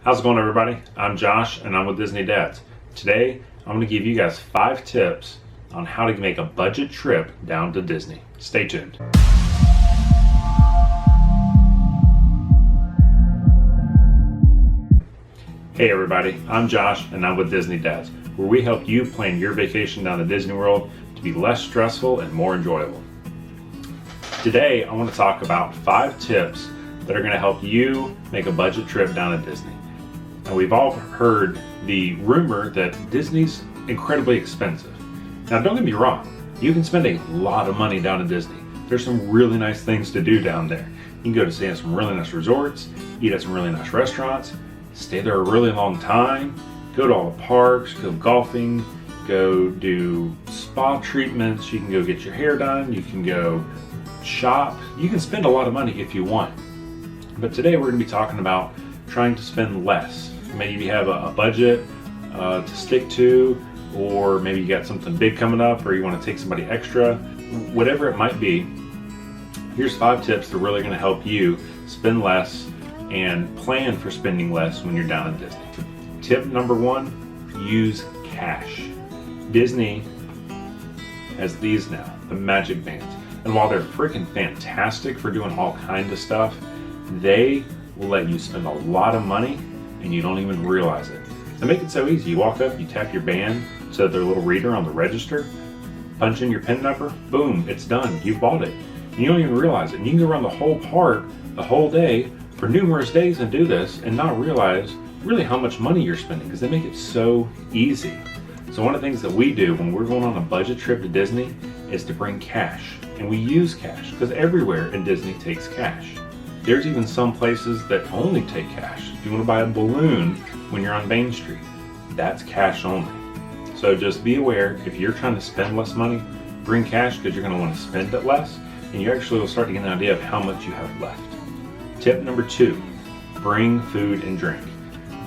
How's it going, everybody? I'm Josh and I'm with Disney Dads. Today I'm going to give you guys 5 tips on how to make a budget trip down to Disney. Stay tuned. Hey everybody, I'm Josh and I'm with Disney Dads, where we help you plan your vacation down to Disney World to be less stressful and more enjoyable. Today I want to talk about 5 tips that are going to help you make a budget trip down to Disney. Now, we've all heard the rumor that Disney's incredibly expensive. Now, don't get me wrong, you can spend a lot of money down at Disney. There's some really nice things to do down there. You can go to stay at some really nice resorts, eat at some really nice restaurants, stay there a really long time, go to all the parks, go golfing, go do spa treatments, you can go get your hair done, you can go shop. You can spend a lot of money if you want. But today we're going to be talking about trying to spend less. Maybe you have a budget to stick to, or maybe you got something big coming up, or you want to take somebody extra. Whatever it might be, here's 5 tips that are really going to help you spend less and plan for spending less when you're down at Disney. Tip number 1, use cash. Disney has these now, the Magic Bands. And while they're freaking fantastic for doing all kinds of stuff, they will let you spend a lot of money and you don't even realize it. They make it so easy. You walk up, you tap your band to their little reader on the register, punch in your PIN number, boom, it's done. You've bought it. And you don't even realize it. And you can go around the whole park the whole day for numerous days and do this and not realize really how much money you're spending, because they make it so easy. So one of the things that we do when we're going on a budget trip to Disney is to bring cash. And we use cash because everywhere in Disney takes cash. There's even some places that only take cash. If you want to buy a balloon when you're on Main Street, that's cash only. So just be aware, if you're trying to spend less money, bring cash, because you're going to want to spend it less, and you actually will start to get an idea of how much you have left. Tip number 2, bring food and drink.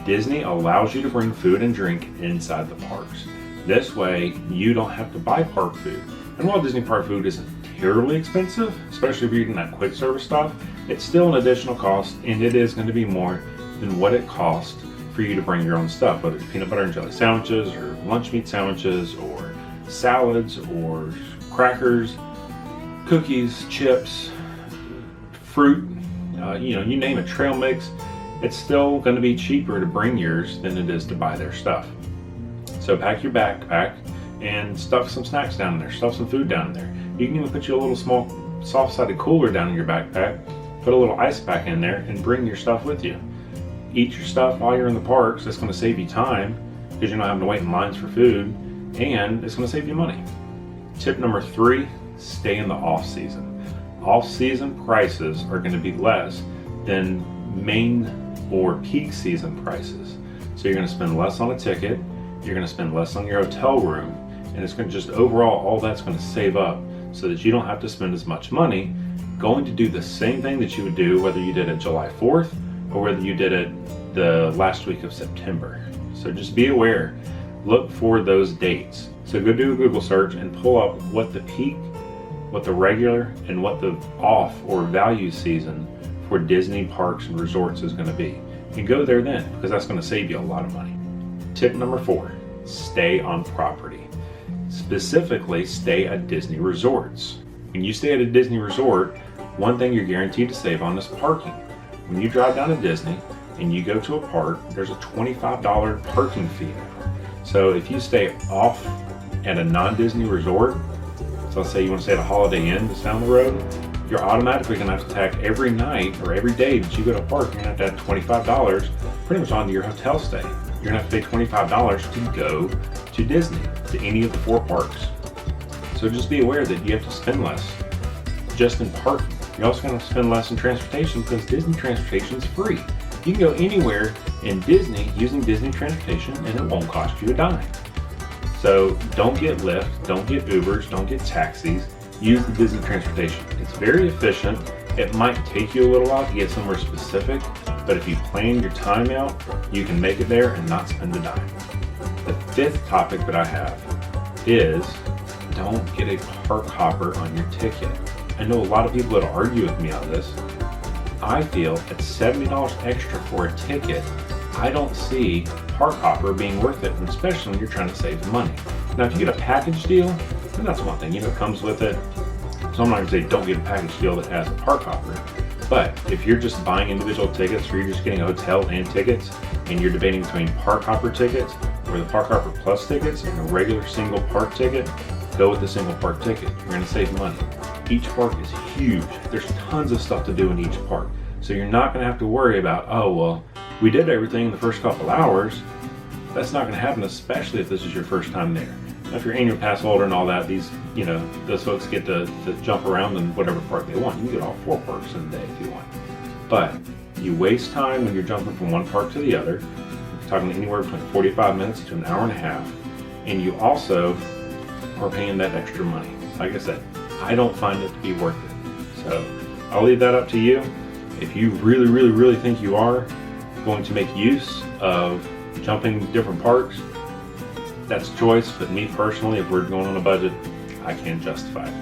Disney allows you to bring food and drink inside the parks. This way, you don't have to buy park food. And while Disney park food isn't terribly expensive, especially if you're eating that quick service stuff, it's still an additional cost, and it is going to be more than what it costs for you to bring your own stuff, whether it's peanut butter and jelly sandwiches or lunch meat sandwiches or salads or crackers, cookies, chips, fruit, you name it, trail mix. It's still going to be cheaper to bring yours than it is to buy their stuff. So pack your backpack and stuff some snacks down in there, stuff some food down in there. You can even put you a little small soft-sided cooler down in your backpack, put a little ice pack in there, and bring your stuff with you. Eat your stuff while you're in the parks. It's going to save you time because you're not having to wait in lines for food, and it's going to save you money. Tip number 3, stay in the off-season. Off-season prices are going to be less than main or peak season prices. So you're going to spend less on a ticket, you're going to spend less on your hotel room, and it's going to just overall, all that's going to save up so that you don't have to spend as much money going to do the same thing that you would do whether you did it July 4th or whether you did it the last week of September. So just be aware, look for those dates. So go do a Google search and pull up what the peak, what the regular, and what the off or value season for Disney parks and resorts is going to be. And go there then, because that's going to save you a lot of money. Tip number 4, stay on property. Specifically, stay at Disney resorts. When you stay at a Disney resort, one thing you're guaranteed to save on is parking. When you drive down to Disney and you go to a park, there's a $25 parking fee now. So if you stay off at a non-Disney resort, so let's say you want to stay at a Holiday Inn that's down the road, you're automatically going to have to tack every night or every day that you go to a park, you're going to have to add $25 pretty much onto your hotel stay. You're going to have to pay $25 to go to Disney, to any of the 4 parks. So just be aware that you have to spend less just in parking. You're also going to spend less in transportation because Disney transportation is free. You can go anywhere in Disney using Disney transportation and it won't cost you a dime. So don't get Lyft, don't get Ubers, don't get taxis. Use the Disney transportation. It's very efficient. It might take you a little while to get somewhere specific, but if you plan your time out, you can make it there and not spend a dime. The 5th topic that I have is don't get a park hopper on your ticket. I know a lot of people that argue with me on this. I feel at $70 extra for a ticket, I don't see park hopper being worth it, especially when you're trying to save money. Now, if you get a package deal, then that's one thing, it comes with it. So I'm not gonna say don't get a package deal that has a park hopper, but if you're just buying individual tickets or you're just getting a hotel and tickets and you're debating between park hopper tickets or the park hopper plus tickets and a regular single park ticket, go with the single park ticket. You're gonna save money. Each park is huge. There's tons of stuff to do in each park. So you're not gonna have to worry about, oh, well, we did everything in the first couple hours. That's not gonna happen, especially if this is your first time there. Now, if you're annual pass holder and all that, those folks get to jump around in whatever park they want. You can get all 4 parks in a day if you want. But you waste time when you're jumping from one park to the other. You're talking anywhere between 45 minutes to an hour and a half. And you also are paying that extra money. Like I said, I don't find it to be worth it. So I'll leave that up to you. If you really, really, really think you are going to make use of jumping different parks, that's choice, but me personally, if we're going on a budget, I can't justify it.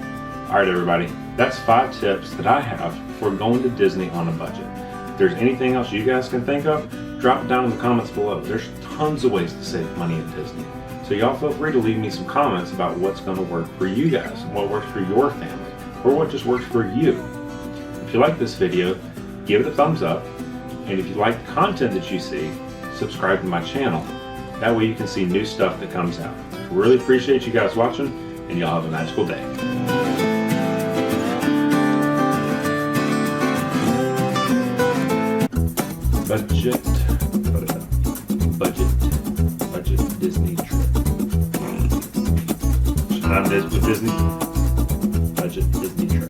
All right, everybody, that's 5 tips that I have for going to Disney on a budget. If there's anything else you guys can think of, drop it down in the comments below. There's tons of ways to save money at Disney. So y'all feel free to leave me some comments about what's going to work for you guys, and what works for your family, or what just works for you. If you like this video, give it a thumbs up, and if you like the content that you see, subscribe to my channel. That way you can see new stuff that comes out. Really appreciate you guys watching, and y'all have a magical day. Budget Disney trip. Should I with Disney?